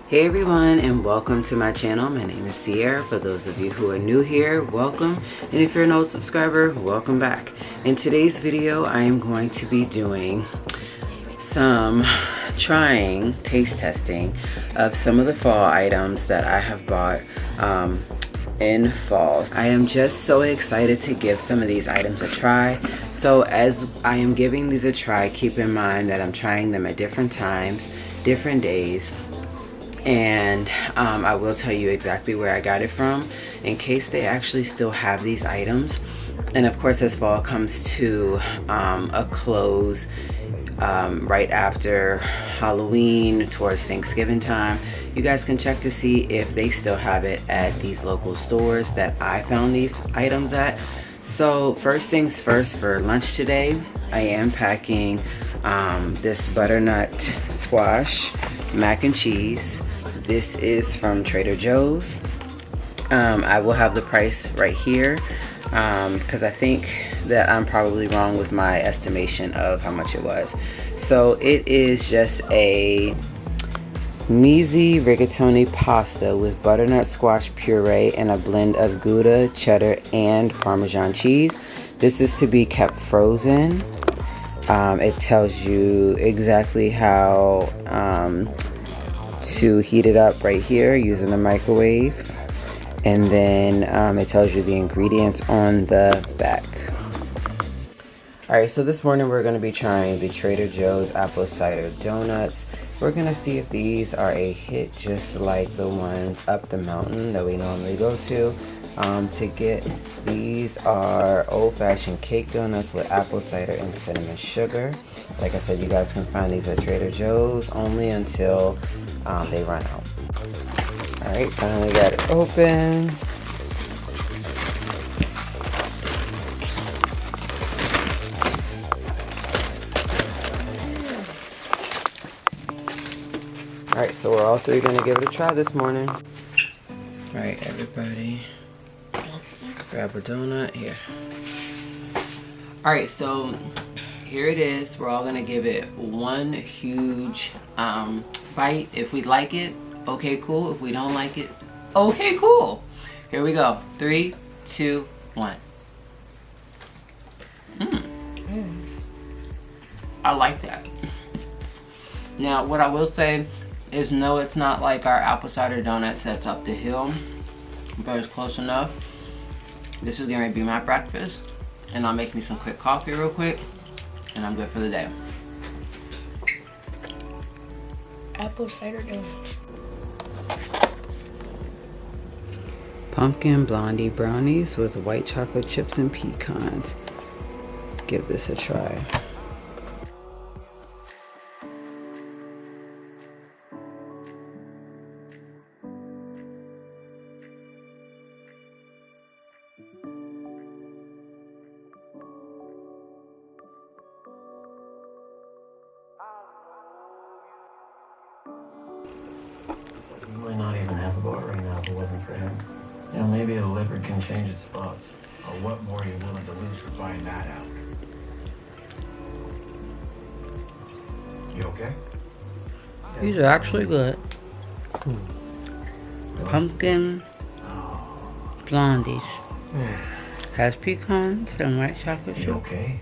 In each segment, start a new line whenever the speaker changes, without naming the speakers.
Hey everyone, and welcome to my channel. My name is Ciara. For those of you who are new here, welcome, and if you're an old subscriber, welcome back. In today's video I am going to be doing some taste testing of some of the fall items that I have bought in fall. I am just so excited to give some of these items a try. So as I am giving these a try, keep in mind that I'm trying them at different times, different days. And I will tell you exactly where I got it from in case they actually still have these items. And of course, as fall comes to a close right after Halloween towards Thanksgiving time, you guys can check to see if they still have it at these local stores that I found these items at. So first things first, for lunch today I am packing this butternut squash mac and cheese. This is from Trader Joe's. I will have the price right here because I think that I'm probably wrong with my estimation of how much it was. So it is just a measy rigatoni pasta with butternut squash puree and a blend of Gouda, cheddar, and Parmesan cheese. This is to be kept frozen. It tells you exactly how to heat it up right here using the microwave, and then it tells you the ingredients on the back. Alright, so this morning we're going to be trying the Trader Joe's apple cider donuts. We're going to see if these are a hit just like the ones up the mountain that we normally go to. To get these are old-fashioned cake donuts with apple cider and cinnamon sugar. Like I said, you guys can find these at Trader Joe's only until they run out. Alright, finally got it open. Alright, so we're all three going to give it a try this morning. Alright, everybody. Grab a donut here. Alright, so here it is. We're all gonna give it one huge bite. If we like it, okay, cool. If we don't like it, okay, cool. Here we go. 3, 2, 1. I like that. Now, what I will say is, no, it's not like our apple cider donuts that's up the hill, but it's close enough. This is going to be my breakfast, and I'll make me some quick coffee real quick, and I'm good for the day.
Apple cider donuts.
Pumpkin blondie brownies with white chocolate chips and pecans. Give this a try.
You might not even have a bar right now if it wasn't for him. You know, maybe a liver can change its spots.
Or what more are you willing to lose to find that out? You okay?
These are actually good. Pumpkin blondies. Has pecans and white chocolate
You
chip.
okay?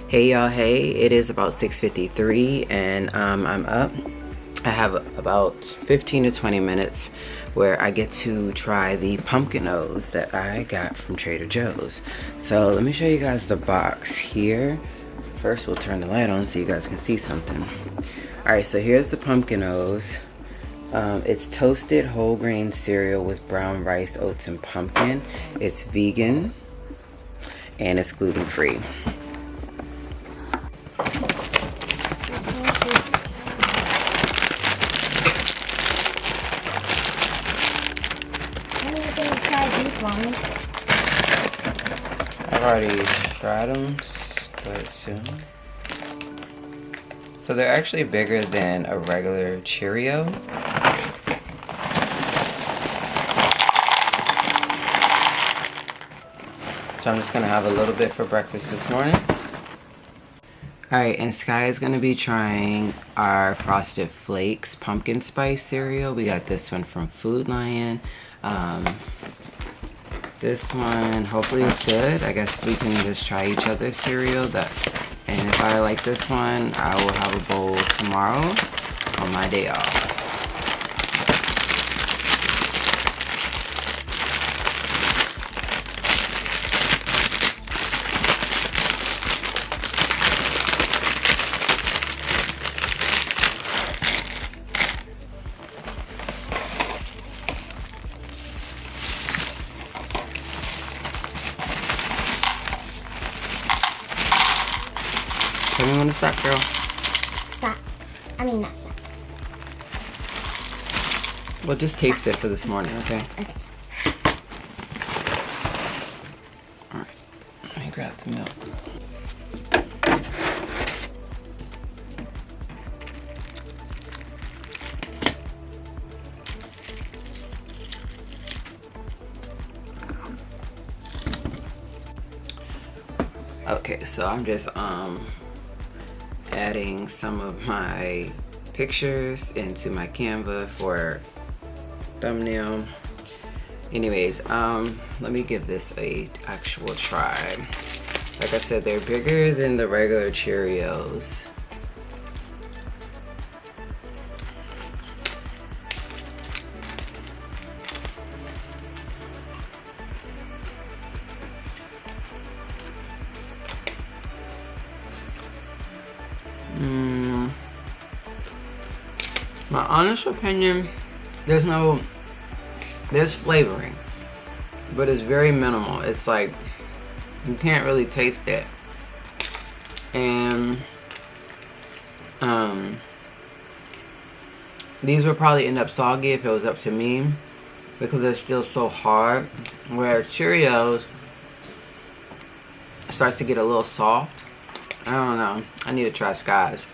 Hey y'all, hey, it is about 6:53 and I'm up. I have about 15 to 20 minutes where I get to try the Pumpkin-O's that I got from Trader Joe's. So let me show you guys the box here. First we'll turn the light on so you guys can see something. Alright, so here's the Pumpkin-O's. It's toasted whole grain cereal with brown rice, oats, and pumpkin. It's vegan and it's gluten-free. I've already tried them quite soon. So they're actually bigger than a regular Cheerio. So I'm just gonna have a little bit for breakfast this morning. Alright, and Sky is going to be trying our Frosted Flakes pumpkin spice cereal. We got this one from Food Lion. This one, hopefully it's good. I guess we can just try each other's cereal. And if I like this one, I will have a bowl tomorrow on my day off. Tell me when to stop, girl.
Stop. I mean, not stop.
Well, just taste it for this morning, okay?
Okay.
Alright. Let me grab the milk. Okay, so I'm just adding some of my pictures into my Canva for thumbnail. Anyways, let me give this a actual try. Like I said, they're bigger than the regular Cheerios. My honest opinion, there's flavoring, but it's very minimal. It's like, you can't really taste it. And, these would probably end up soggy if it was up to me, because they're still so hard. Where Cheerios starts to get a little soft. I don't know. I need to try Sky's.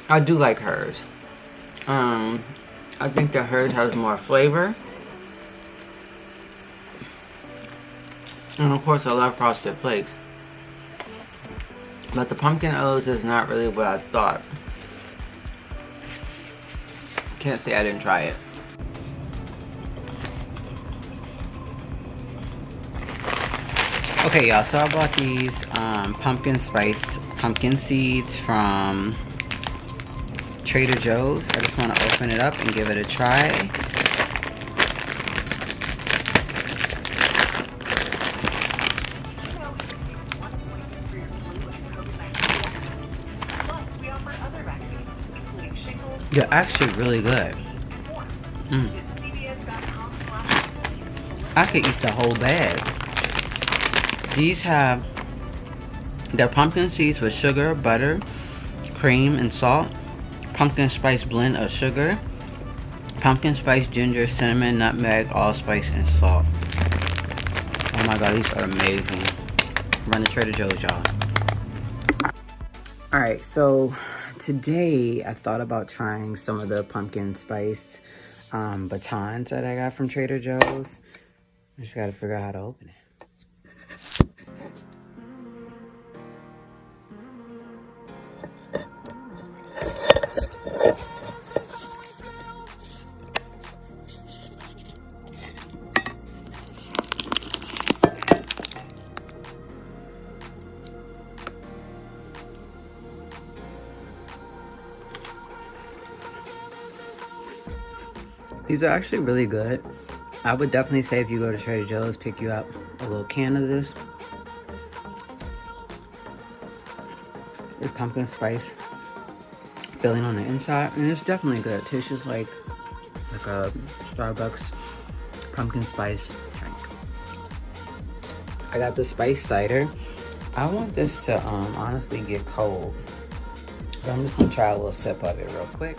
I do like hers. I think that hers has more flavor. And of course I love Frosted Flakes. But the pumpkin O's is not really what I thought. Can't say I didn't try it. Okay, y'all, so I bought these pumpkin spice pumpkin seeds from Trader Joe's. I just want to open it up and give it a try. They're actually really good. I could eat the whole bag. These have their pumpkin seeds with sugar, butter, cream, and salt. Pumpkin spice blend of sugar, pumpkin spice, ginger, cinnamon, nutmeg, allspice, and salt. Oh my god, these are amazing. Run to Trader Joe's, y'all. Alright, so today I thought about trying some of the pumpkin spice batons that I got from Trader Joe's. I just gotta figure out how to open it. These are actually really good. I would definitely say if you go to Trader Joe's, pick you up a little can of this. It's pumpkin spice filling on the inside, and it's definitely good. It tastes just like a Starbucks pumpkin spice drink. I got the spice cider. I want this to honestly get cold. So I'm just gonna try a little sip of it real quick.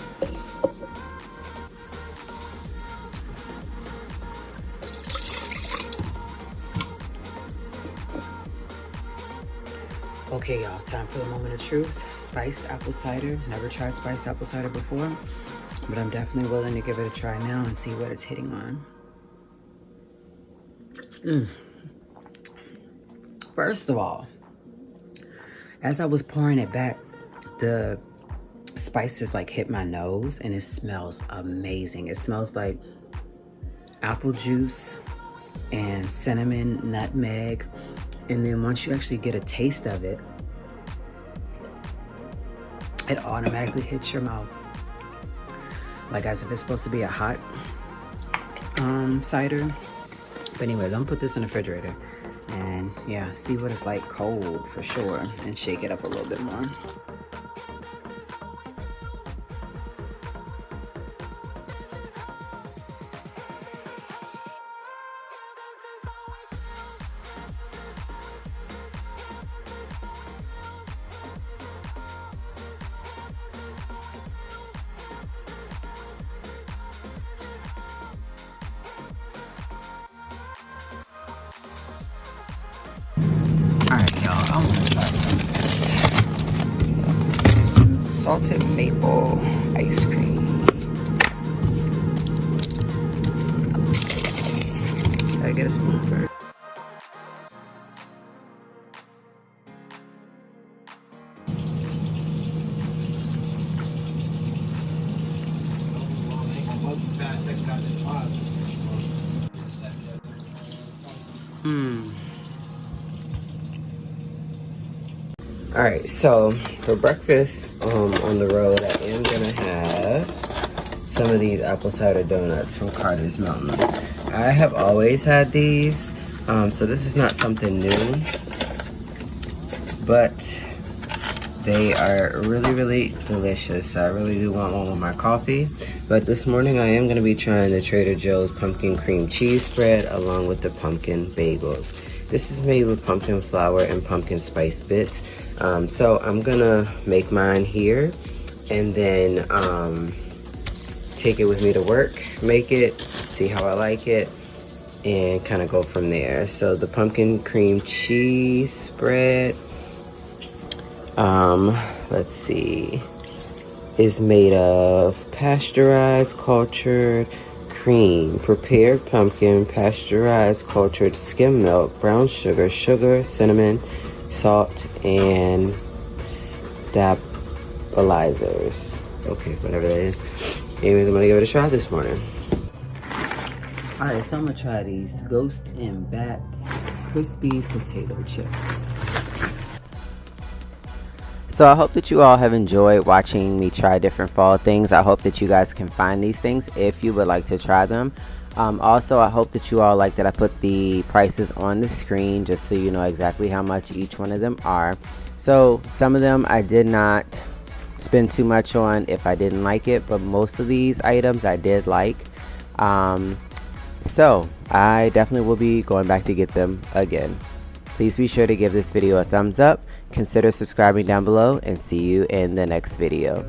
Okay, y'all, time for the moment of truth. Spiced apple cider. Never tried spiced apple cider before. but I'm definitely willing to give it a try now and see what it's hitting on. First of all, as I was pouring it back, the spices like hit my nose and it smells amazing. It smells like apple juice and cinnamon, nutmeg, and then once you actually get a taste of it, it automatically hits your mouth like as if it's supposed to be a hot cider. But anyways, I'm gonna put this in the refrigerator and yeah, see what it's like cold for sure, and shake it up a little bit more. Alright, y'all, I want to try some salted maple ice cream. Gotta get a spoon first. Alright, so for breakfast on the road, I am gonna have some of these apple cider donuts from Carter's Mountain. I have always had these, so this is not something new, but they are really, really delicious. I really do want one with my coffee. But this morning I am going to be trying the Trader Joe's pumpkin cream cheese spread along with the pumpkin bagels. This is made with pumpkin flour and pumpkin spice bits. So I'm going to make mine here and then take it with me to work, make it, see how I like it, and kind of go from there. So the pumpkin cream cheese spread, let's see, is made of pasteurized cultured cream, prepared pumpkin, pasteurized cultured skim milk, brown sugar, cinnamon, salt, and stabilizers. Okay, whatever that is. Anyways, I'm gonna give it a try this morning. Alright, so I'm gonna try these Ghost and Bats crispy potato chips. So I hope that you all have enjoyed watching me try different fall things. I hope that you guys can find these things if you would like to try them. Also, I hope that you all like that I put the prices on the screen just so you know exactly how much each one of them are. So some of them I did not spend too much on if I didn't like it, but most of these items I did like. So I definitely will be going back to get them again. Please be sure to give this video a thumbs up. Consider subscribing down below and see you in the next video.